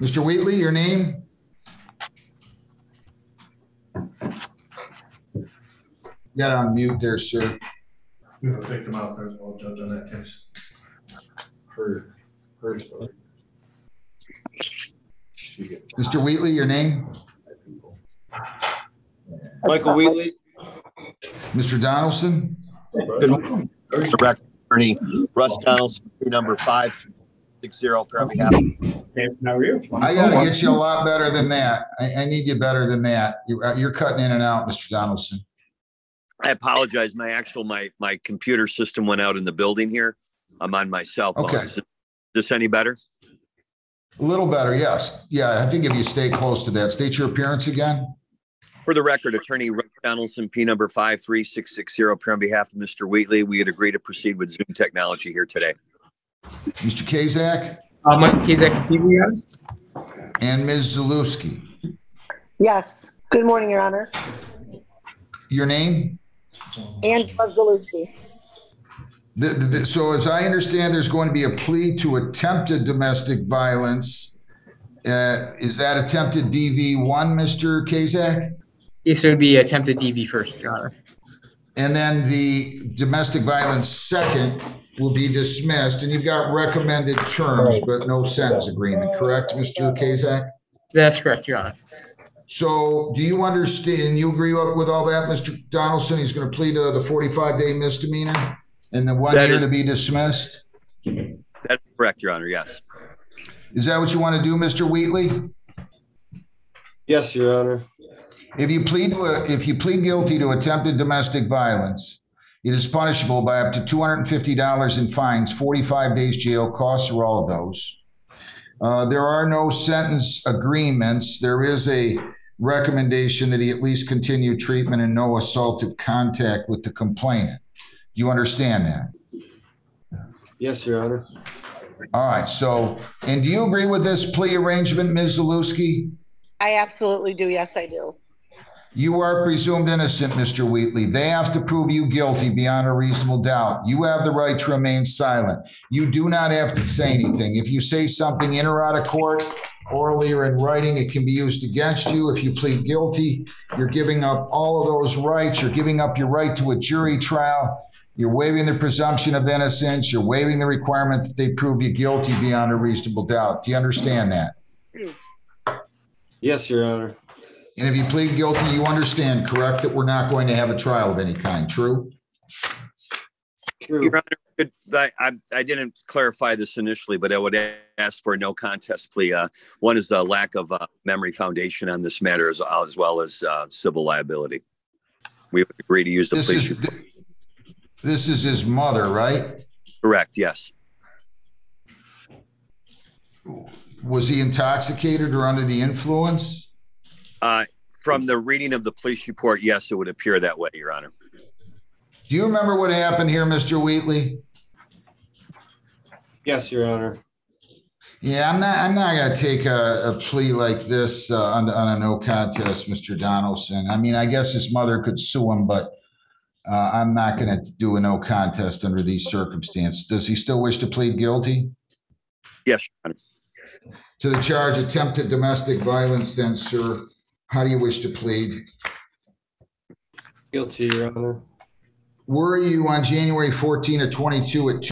Mr. Wheatley, your name? You got it on mute there, sir. We have a victim out there as well, Judge, on that case. Her story. Mr. Wheatley, your name? Michael Wheatley. Mr. Donaldson? Direct attorney Russ Donaldson, number 560 for on behalf. How are you? I got to get you a lot better than that. I need you better than that. You're cutting in and out, Mr. Donaldson. I apologize. My computer system went out in the building here. I'm on my cell phone. Okay. Is this any better? A little better, yes. Yeah, I think if you stay close to that. State your appearance again. For the record, attorney Russ Donaldson, P number 53660, on behalf of Mr. Wheatley. We had agreed to proceed with Zoom technology here today. Mr. Kazak? Mike Kazak, TV. And Ms. Zalewski. Yes. Good morning, Your Honor. Your name? Angela Zalewski. So as I understand, there's going to be a plea to attempted domestic violence. Is that attempted DV1, Mr. Kazak? Yes, it would be attempted DV first, Your Honor. And then the domestic violence second will be dismissed, and you've got recommended terms, but no sentence agreement, correct, Mr. Kazak? That's correct, Your Honor. So do you understand, you agree with all that, Mr. Donaldson? He's going to plead to the 45-day misdemeanor and the 1 year to be dismissed? That's correct, Your Honor, yes. Is that what you want to do, Mr. Wheatley? Yes, Your Honor. If you plead guilty to attempted domestic violence, it is punishable by up to $250 in fines, 45 days jail, costs or all of those. There are no sentence agreements. There is a recommendation that he at least continue treatment and no assaultive contact with the complainant. Do you understand that? Yes, Your Honor. All right. So, and do you agree with this plea arrangement, Ms. Zalewski? I absolutely do. Yes, I do. You are presumed innocent, Mr. Wheatley. They have to prove you guilty beyond a reasonable doubt. You have the right to remain silent. You do not have to say anything. If you say something in or out of court, orally or in writing, it can be used against you. If you plead guilty, you're giving up all of those rights. You're giving up your right to a jury trial. You're waiving the presumption of innocence. You're waiving the requirement that they prove you guilty beyond a reasonable doubt. Do you understand that? Yes, Your Honor. And if you plead guilty, you understand, correct, that we're not going to have a trial of any kind, true? True. Your Honor, I didn't clarify this initially, but I would ask for a no contest plea. One is the lack of memory foundation on this matter, as well as civil liability. We would agree to use the police report. This is his mother, right? Correct, yes. Was he intoxicated or under the influence? From the reading of the police report, yes, it would appear that way, Your Honor. Do you remember what happened here, Mr. Wheatley? Yes, Your Honor. Yeah, I'm not going to take a plea like this on a no contest, Mr. Donaldson. I mean, I guess his mother could sue him, but I'm not going to do a no contest under these circumstances. Does he still wish to plead guilty? Yes, Your Honor. To the charge attempted domestic violence, then, sir, how do you wish to plead? Guilty, Your Honor. Were you on January 14 of 22 at 2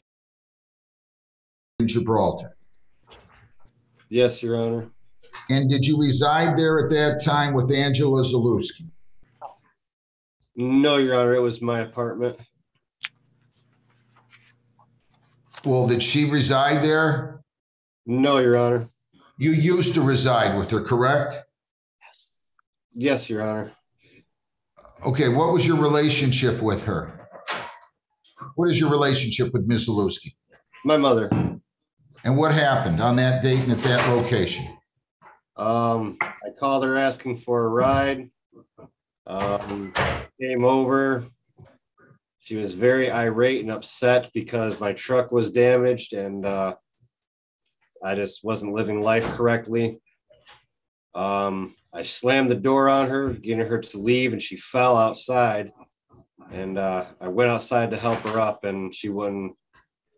in Gibraltar? Yes, Your Honor. And did you reside there at that time with Angela Zalewski? No, Your Honor. It was my apartment. Well, did she reside there? No, Your Honor. You used to reside with her, correct? Yes, Your Honor. Okay, what was your relationship with her? What is your relationship with Ms. Zalewski? My mother. And what happened on that date and at that location? I called her asking for a ride. Came over. She was very irate and upset because my truck was damaged and I just wasn't living life correctly. I slammed the door on her, getting her to leave, and she fell outside. And I went outside to help her up, and she wouldn't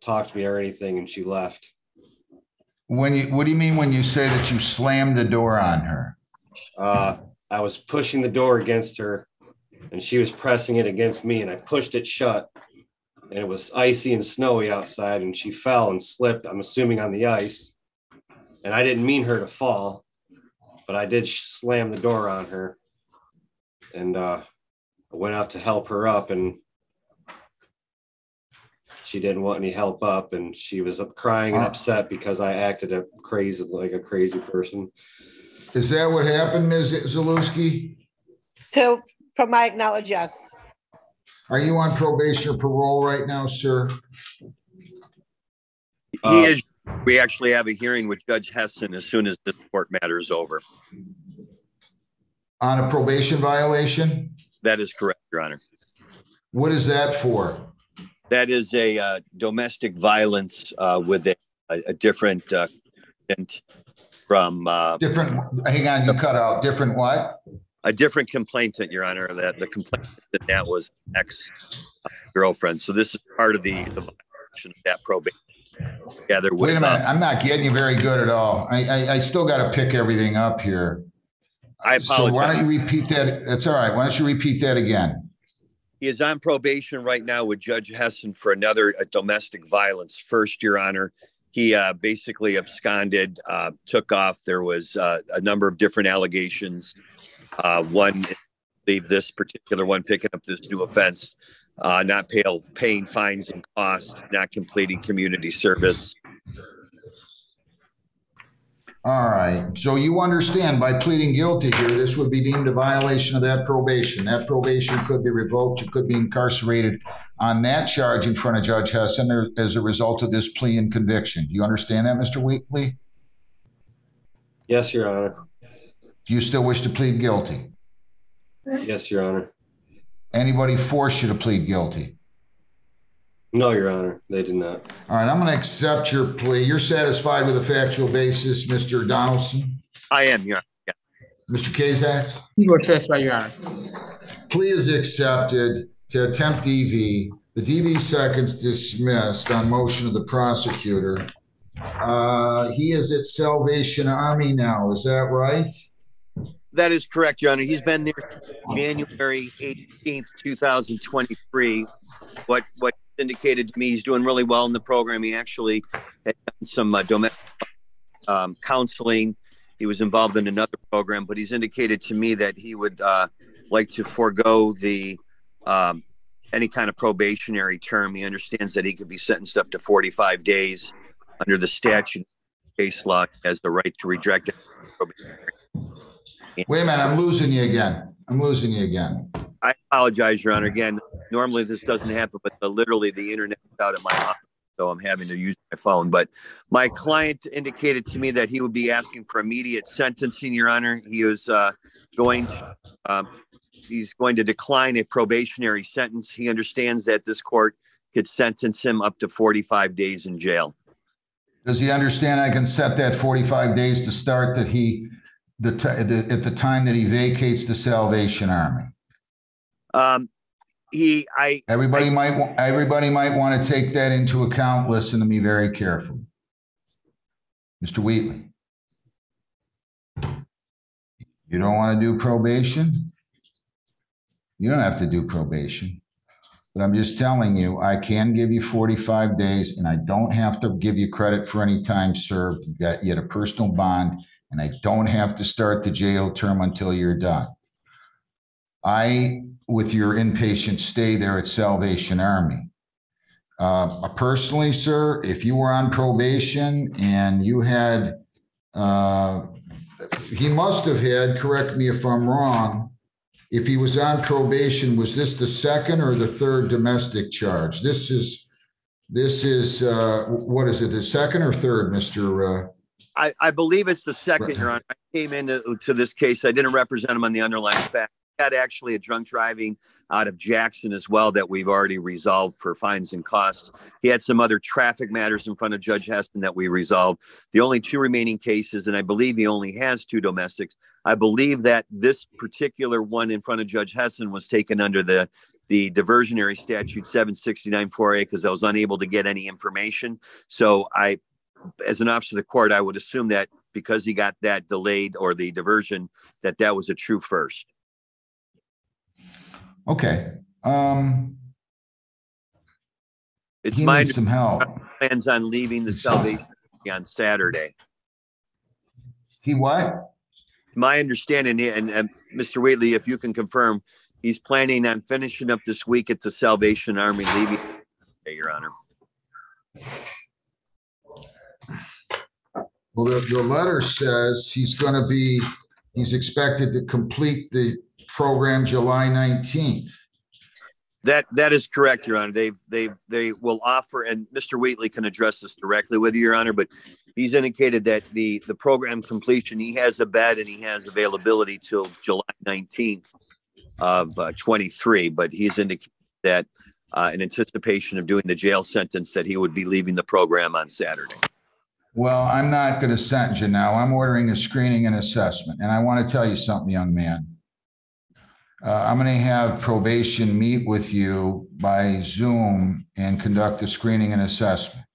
talk to me or anything, and she left. What do you mean when you say that you slammed the door on her? I was pushing the door against her and she was pressing it against me, and I pushed it shut, and it was icy and snowy outside, and she fell and slipped, I'm assuming on the ice. And I didn't mean her to fall, but I did slam the door on her. And I went out to help her up, and she didn't want any help up, and she was up crying and upset because I acted like a crazy person. Is that what happened, Ms. Zalewski? From my knowledge, yes. Are you on probation or parole right now, sir? He is. We actually have a hearing with Judge Hessen as soon as the court matter is over. On a probation violation? That is correct, Your Honor. What is that for? That is a domestic violence with a different from Different, hang on, you cut out. Different what? a different complainant, Your Honor. That the complainant that was ex-girlfriend. So this is part of the violation of that probation. Together with, Wait a minute, I'm not getting you very good at all. I still got to pick everything up here. I apologize. So why don't you repeat that? That's all right. Why don't you repeat that again? He is on probation right now with Judge Hessen for another domestic violence. First, Your Honor, he basically absconded, took off. There was a number of different allegations. One, I believe this particular one, picking up this new offense, not paying fines and costs, not completing community service. All right. So you understand by pleading guilty here, this would be deemed a violation of that probation. That probation could be revoked. You could be incarcerated on that charge in front of Judge Hessen as a result of this plea and conviction. Do you understand that, Mr. Wheatley? Yes, Your Honor. Do you still wish to plead guilty? Yes, Your Honor. Anybody force you to plead guilty? No, Your Honor, they did not. All right, I'm going to accept your plea. You're satisfied with the factual basis, Mr. Donaldson? I am, Your Honor. Yeah. Mr. Kazak? You are satisfied, Your Honor. Plea is accepted to attempt DV. The DV second's dismissed on motion of the prosecutor. He is at Salvation Army now. Is that right? That is correct, Your Honor. He's been there January 18th, 2023. What indicated to me he's doing really well in the program. He actually had done some domestic counseling. He was involved in another program, but he's indicated to me that he would like to forego the any kind of probationary term. He understands that he could be sentenced up to 45 days under the statute case law, has the right to reject it. Wait a minute, I'm losing you again. I apologize, Your Honor. Again, normally this doesn't happen, but literally the internet is out at my office, so I'm having to use my phone. But my client indicated to me that he would be asking for immediate sentencing, Your Honor. He was he's going to decline a probationary sentence. He understands that this court could sentence him up to 45 days in jail. Does he understand I can set that 45 days to start that at the time that he vacates the Salvation Army? Everybody might want to take that into account. Listen to me very carefully. Mr. Wheatley, you don't want to do probation? You don't have to do probation. But I'm just telling you, I can give you 45 days and I don't have to give you credit for any time served. You had a personal bond and I don't have to start the jail term until you're done. With your inpatient stay there at Salvation Army. Personally, sir, if you were on probation and you had, he must have had, correct me if I'm wrong, if he was on probation, was this the second or the third domestic charge? This is what is it, the second or third, Mr. I believe it's the second, Your Honor. I came into this case. I didn't represent him on the underlying fact. Had actually a drunk driving out of Jackson as well that we've already resolved for fines and costs. He had some other traffic matters in front of Judge Heston that we resolved. The only two remaining cases, and I believe he only has two domestics. I believe that this particular one in front of Judge Heston was taken under the diversionary statute 769-4A because I was unable to get any information. So I as an officer of the court, I would assume that because he got that delayed or the diversion, that was a true first. Okay. It's He my needs some help. plans on leaving the Salvation on Saturday. He what? My understanding, and Mr. Whately, if you can confirm, he's planning on finishing up this week at the Salvation Army, leaving, Your Honor. Well, the letter says he's expected to complete the program July 19th. That is correct, Your Honor. They will offer, and Mr. Whately can address this directly with you, Your Honor, but he's indicated that the program completion, he has a bed and he has availability till July 19th of 23, but he's indicated that in anticipation of doing the jail sentence that he would be leaving the program on Saturday. Well, I'm not going to sentence you now. I'm ordering a screening and assessment. And I want to tell you something, young man. I'm going to have probation meet with you by Zoom and conduct a screening and assessment.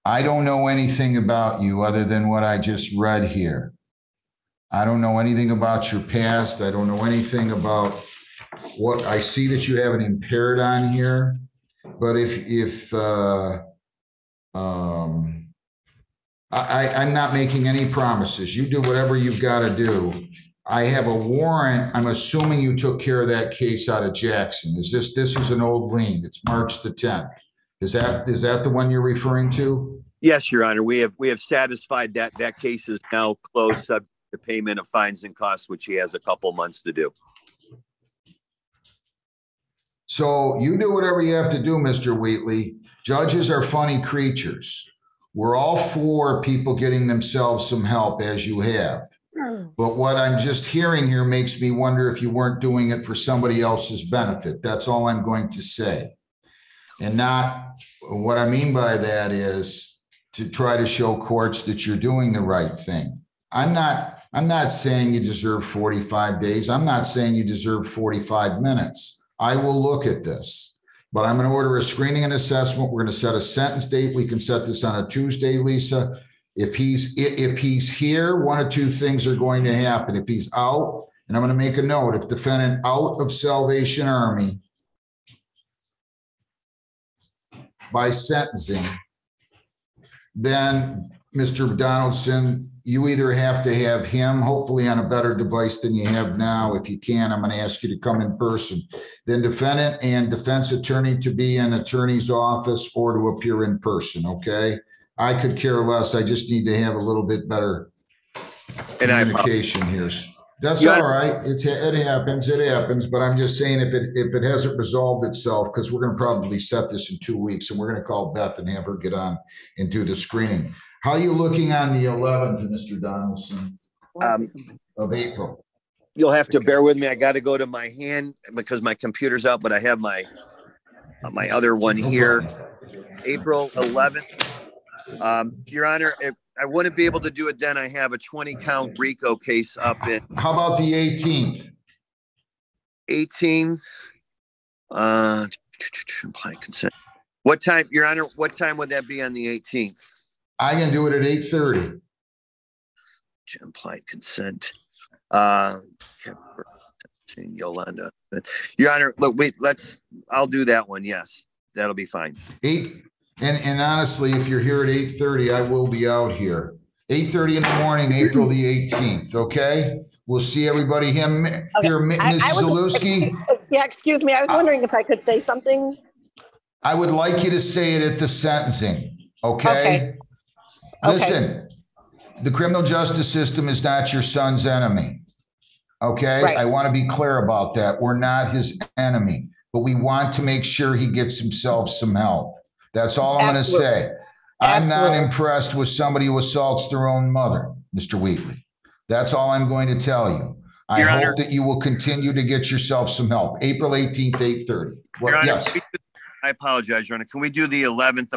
I don't know anything about you other than what I just read here. I don't know anything about your past. I don't know anything about what I see that you have it impaired on here. But I'm not making any promises. You do whatever you've got to do. I have a warrant. I'm assuming you took care of that case out of Jackson. This is an old lien. It's March the 10th. Is that the one you're referring to? Yes, Your Honor. We have satisfied that case is now closed, subject to payment of fines and costs, which he has a couple months to do. So you do whatever you have to do, Mr. Whately. Judges are funny creatures. We're all for people getting themselves some help, as you have. But what I'm just hearing here makes me wonder if you weren't doing it for somebody else's benefit. That's all I'm going to say. And not what I mean by that is to try to show courts that you're doing the right thing. I'm not saying you deserve 45 days. I'm not saying you deserve 45 minutes. I will look at this. But I'm going to order a screening and assessment. We're going to set a sentence date. We can set this on a Tuesday, Lisa. If he's here, one of two things are going to happen. If he's out, and I'm going to make a note, if defendant out of Salvation Army by sentencing, then Mr. Donaldson, you either have to have him, hopefully on a better device than you have now. If you can, I'm going to ask you to come in person. Then defendant and defense attorney to be in attorney's office or to appear in person, okay? I could care less. I just need to have a little bit better communication here. That's all right. It happens. But I'm just saying if it hasn't resolved itself, because we're going to probably set this in 2 weeks, and we're going to call Beth and have her get on and do the screening. How are you looking on the 11th, Mr. Donaldson, of April? You'll have to bear with me. I got to go to my hand because my computer's out, but I have my other one here. April 11th. Your Honor, if I wouldn't be able to do it then. I have a 20-count RICO case up in. How about the 18th? 18. Implied consent. What time, Your Honor? What time would that be on the 18th? I can do it at 8:30. Implied consent. Yolanda. Your Honor, look, wait. I'll do that one. Yes, that'll be fine. And honestly, if you're here at 8:30, I will be out here. 8:30 in the morning, April the 18th. Okay, we'll see everybody here. Ms. Zalewski. Yeah, excuse me. I was wondering if I could say something. I would like you to say it at the sentencing. Okay. Listen, the criminal justice system is not your son's enemy. Okay, right. I want to be clear about that. We're not his enemy, but we want to make sure he gets himself some help. That's all I'm going to say. I'm not impressed with somebody who assaults their own mother, Mr. Whately. That's all I'm going to tell you. I hope that you will continue to get yourself some help. April 18th, 8:30. Your Honor, yes. I apologize, Your Honor. Can we do the 11th?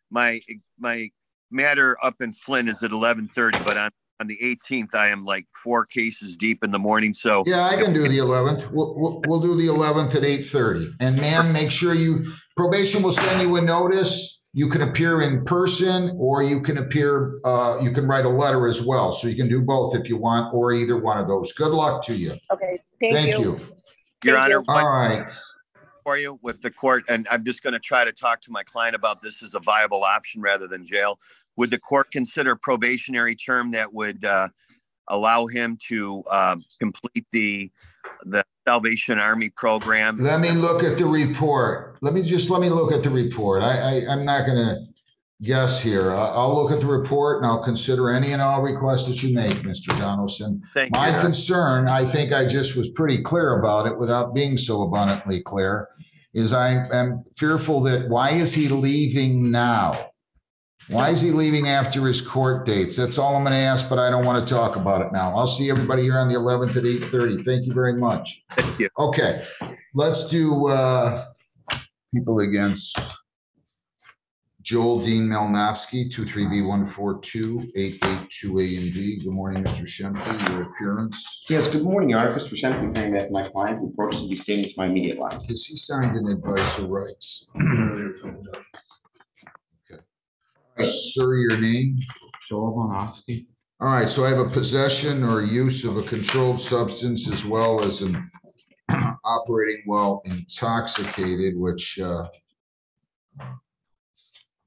My matter up in Flint is at 11:30, but on the 18th, I am like 4 cases deep in the morning. So yeah, I can do the 11th. We'll do the 11th at 8:30. And ma'am, make sure probation will send you a notice You can appear in person, or you can appear, you can write a letter as well. So you can do both if you want, or either one of those. Good luck to you. Okay, thank you. Your Thank Honor, you. one All right. for you with the court, and I'm just going to try to talk to my client about this as a viable option rather than jail. Would the court consider a probationary term that would allow him to complete the Salvation Army program? Let me look at the report. Let me look at the report. I'm not going to guess here. I'll look at the report and I'll consider any and all requests that you make, Mr. Donaldson. Thank you. My concern, I think I just was pretty clear about it without being so abundantly clear, is I am fearful that why is he leaving now? Why is he leaving after his court dates? That's all I'm going to ask, but I don't want to talk about it now. I'll see everybody here on the 11th at 8:30. Thank you very much. Thank you. Okay, let's do people against Joel Dean Melnowski, 23B142-882A and B. Good morning, Mr. Shemke, your appearance. Yes, good morning, Your Honor. Christopher Shenton, hearing that my client who approaches to be standing to my immediate line. Has he signed an advice of rights? Earlier told Judge. All right, sir, your name? Joel Malnowski. All right, so I have a possession or use of a controlled substance as well as an operating while intoxicated, which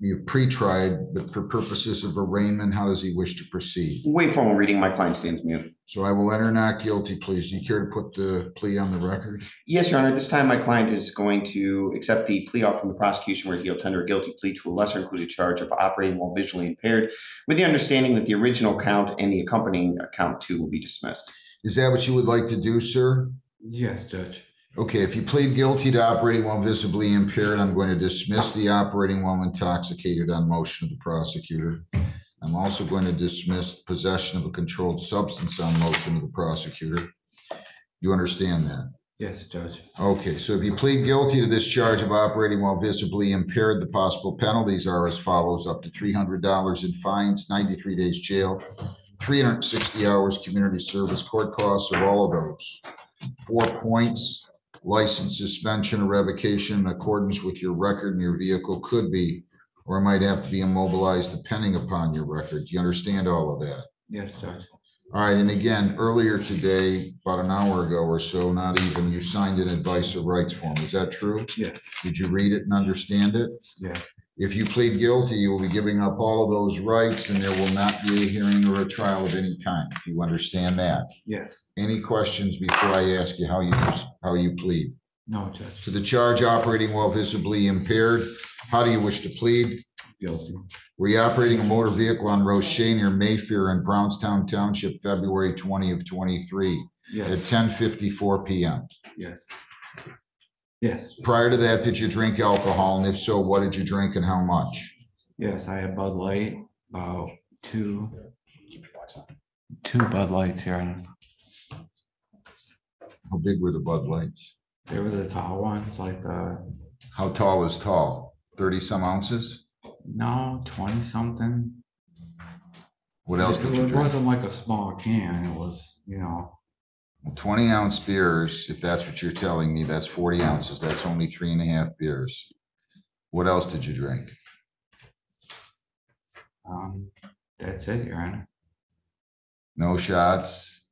you've pre-tried, but for purposes of arraignment, how does he wish to proceed? Wait formal reading, my client stands mute. So I will enter not guilty, please. Do you care to put the plea on the record? Yes, Your Honor, this time my client is going to accept the plea offer from the prosecution where he'll tender a guilty plea to a lesser included charge of operating while visually impaired, with the understanding that the original count and the accompanying count 2 will be dismissed. Is that what you would like to do, sir? Yes, Judge. Okay, if you plead guilty to operating while visibly impaired, I'm going to dismiss the operating while intoxicated on motion of the prosecutor. I'm also going to dismiss possession of a controlled substance on motion of the prosecutor. You understand that? Yes, Judge. Okay, so if you plead guilty to this charge of operating while visibly impaired, the possible penalties are as follows: up to $300 in fines, 93 days jail, 360 hours community service, court costs, or all of those. 4 points. License suspension or revocation in accordance with your record, and your vehicle could be, or might have to be immobilized depending upon your record. Do you understand all of that? Yes, Judge. All right, and again, earlier today, about an hour ago or so, not even, you signed an advice of rights form. Is that true? Yes. Did you read it and understand it? Yes. If you plead guilty, you will be giving up all of those rights, and there will not be a hearing or a trial of any kind. If you understand that. Yes. Any questions before I ask you how you plead? No, Judge. To the charge operating while visibly impaired, how do you wish to plead? Guilty. Were you operating a motor vehicle on Roche near Mayfair in Brownstown Township, February 20 of 23 at Yes. 10:54 p.m.? Yes. Yes. Prior to that, did you drink alcohol? And if so, what did you drink and how much? Yes, I had Bud Light, about two Bud Lights, Your Honor. How big were the Bud Lights? They were the tall ones, like the, How tall is tall? 30 some ounces? no, 20 something. What else did you It drink? wasn't like a small can. It was, 20 ounce beers, if that's what you're telling me, that's 40 ounces. That's only 3.5 beers. What else did you drink? That's it, Your Honor. No shots?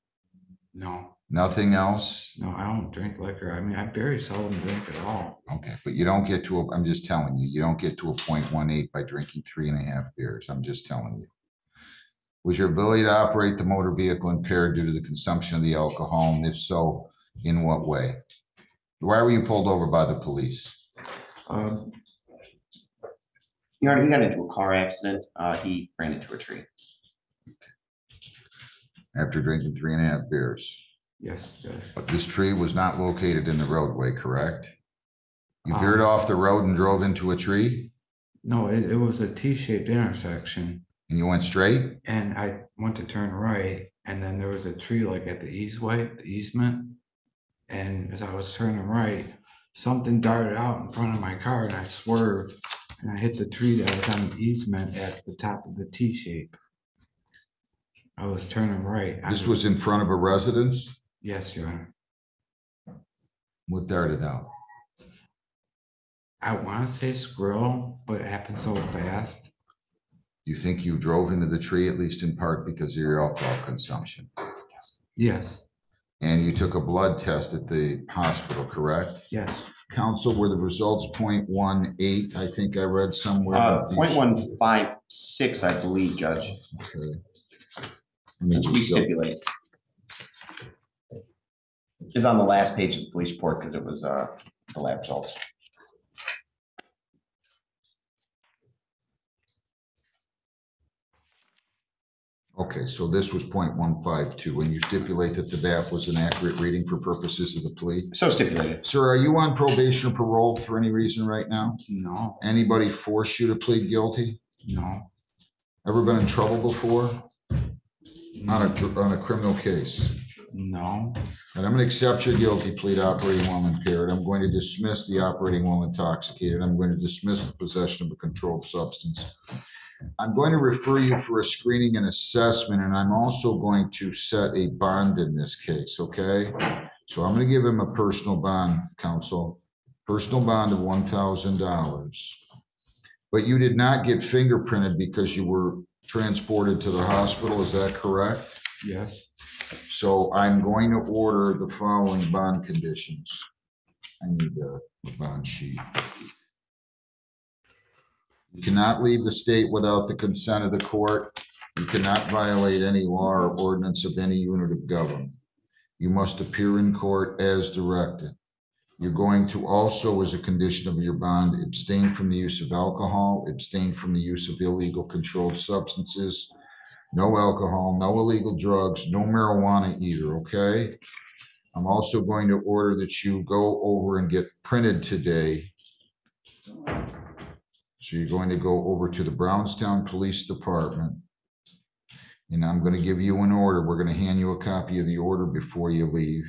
No, Nothing else? no, I don't drink liquor. I mean, I very seldom drink at all. Okay, but you don't get to, I'm just telling you, you don't get to a 0.18 by drinking 3.5 beers. I'm just telling you. Was your ability to operate the motor vehicle impaired due to the consumption of the alcohol? And if so, in what way? Why were you pulled over by the police? Your Honor, he got into a car accident. He ran into a tree. After drinking 3.5 beers. Yes, Judge. But this tree was not located in the roadway, correct? You veered off the road and drove into a tree? No, it was a T-shaped intersection, And you went straight? and I went to turn right, and then there was a tree like at the easement, and as I was turning right, something darted out in front of my car, and I swerved, and I hit the tree that was on the easement at the top of the T-shape. I was turning right. This was in front of a residence? Yes, Your Honor. What darted out? I want to say squirrel, but it happened so fast. You think you drove into the tree, at least in part because of your alcohol consumption? Yes, And you took a blood test at the hospital, correct? yes. Counsel, were the results 0.18? I think I read somewhere. 0.156, I believe, Judge. Okay. Let me We just go. stipulate. It's on the last page of the police report because it was the lab results. Okay, so this was 0.152, and you stipulate that the BAP was an accurate reading for purposes of the plea? So stipulated. Sir, are you on probation or parole for any reason right now? No, Anybody force you to plead guilty? no. Ever been in trouble before on No, a criminal case? no. And I'm going to accept your guilty plea to operating while impaired. I'm going to dismiss the operating while intoxicated. I'm going to dismiss the possession of a controlled substance. I'm going to refer you for a screening and assessment, and I'm also going to set a bond in this case, okay? So I'm going to give him a personal bond, counsel, personal bond of $1,000. But you did not get fingerprinted because you were transported to the hospital, is that correct? Yes, So I'm going to order the following bond conditions. I need the bond sheet. You cannot leave the state without the consent of the court. You cannot violate any law or ordinance of any unit of government. You must appear in court as directed. You're going to also, as a condition of your bond, abstain from the use of alcohol, abstain from the use of illegal controlled substances, no alcohol, no illegal drugs, no marijuana either, okay? I'm also going to order that you go over and get printed today. So you're going to go over to the Brownstown Police Department. And I'm going to give you an order. We're going to hand you a copy of the order before you leave.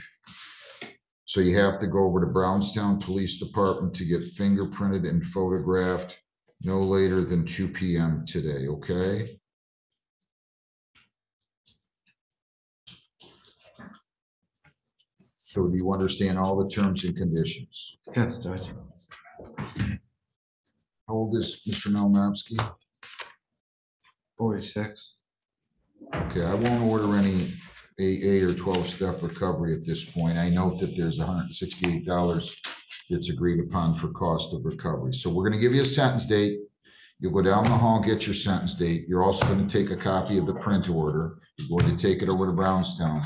So you have to go over to Brownstown Police Department to get fingerprinted and photographed no later than 2 p.m. today, okay? So do you understand all the terms and conditions? yes, Judge. How old is Mr. Melnowski? 46. Okay, I won't order any AA or 12-step recovery at this point. I note that there's $168 that's agreed upon for cost of recovery. So we're going to give you a sentence date. You'll go down the hall, get your sentence date. You're also going to take a copy of the print order. You're going to take it over to Brownstown.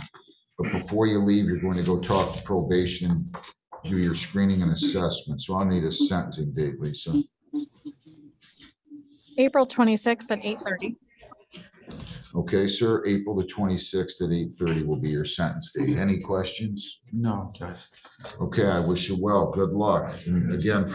But before you leave, you're going to go talk to probation and do your screening and assessment. So I'll need a sentencing date, Lisa. April 26th at 8:30. Okay, sir, April the 26th at 8:30 will be your sentence date. Any questions? No, Judge. Okay, I wish you well. Good luck. And again,